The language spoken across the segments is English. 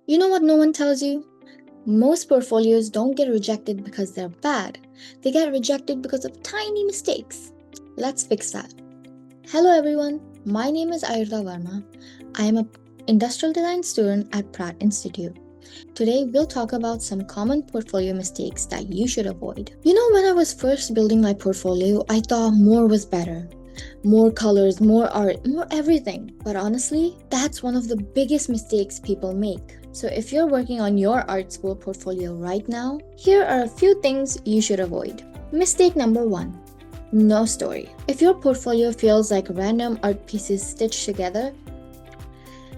You know what no one tells you? Most portfolios don't get rejected because they're bad. They get rejected because of tiny mistakes. Let's fix that. Hello everyone, my name is Ayurda Verma. I am an industrial design student at Pratt Institute. Today we'll talk about some common portfolio mistakes that you should avoid. You know, when I was first building my portfolio, I thought more was better. More colors, more art, more everything. But honestly, that's one of the biggest mistakes people make. So if you're working on your art school portfolio right now, here are a few things you should avoid. Mistake number 1. No story. If your portfolio feels like random art pieces stitched together,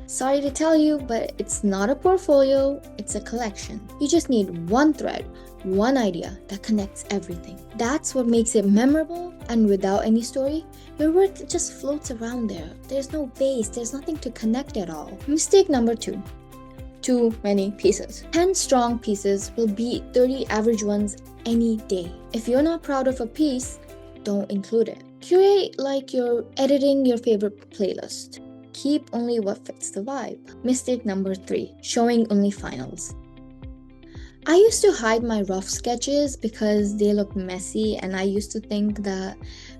sorry to tell you, but it's not a portfolio, it's a collection. You just need one thread, one idea that connects everything. That's what makes it memorable, and without any story, your work just floats around there. There's no base, there's nothing to connect at all. Mistake number 2. Too many pieces. 10 strong pieces will beat 30 average ones any day. If you're not proud of a piece, don't include it. Curate like you're editing your favorite playlist. Keep only what fits the vibe. Mistake number 3. Showing only finals. I used to hide my rough sketches because they look messy, and I used to think that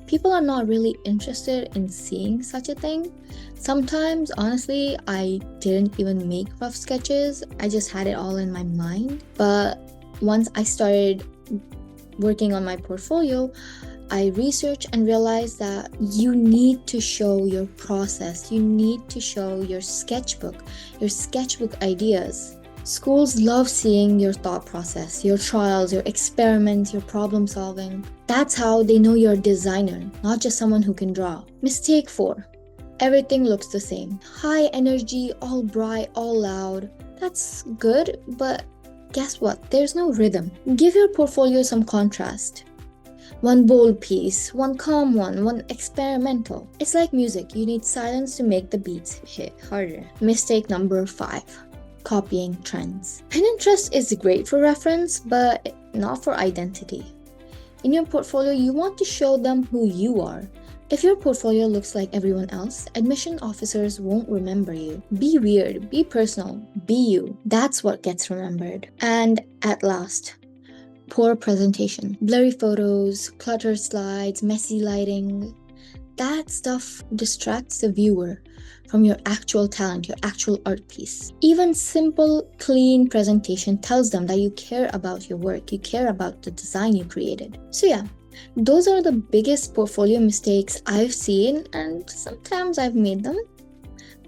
people are not really interested in seeing such a thing. Sometimes, honestly, I didn't even make rough sketches. I just had it all in my mind. But once I started working on my portfolio, I researched and realized that you need to show your process. You need to show your sketchbook ideas. Schools love seeing your thought process, your trials, your experiments, your problem solving. That's how they know you're a designer, not just someone who can draw. Mistake 4. Everything looks the same. High energy, all bright, all loud. That's good, but guess what? There's no rhythm. Give your portfolio some contrast. One bold piece, one calm one experimental. It's like music, you need silence to make the beats hit harder. Mistake number 5. Copying trends. Pinterest is great for reference, but not for identity. In your portfolio, you want to show them who you are. If your portfolio looks like everyone else, admission officers won't remember you. Be weird, be personal, be you. That's what gets remembered. And at last, poor presentation. Blurry photos, cluttered slides, messy lighting. That stuff distracts the viewer from your actual talent, your actual art piece. Even simple, clean presentation tells them that you care about your work, you care about the design you created. So yeah, those are the biggest portfolio mistakes I've seen, and sometimes I've made them.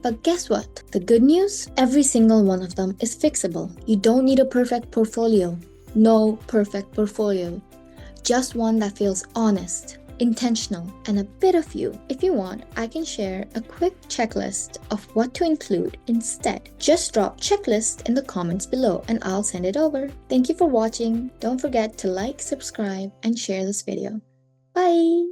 But guess what? The good news? Every single one of them is fixable. You don't need a perfect portfolio. No perfect portfolio. Just one that feels honest, intentional, and a bit of you. If you want, I can share a quick checklist of what to include instead. Just drop checklist in the comments below and I'll send it over. Thank you for watching. Don't forget to like, subscribe, and share this video. Bye!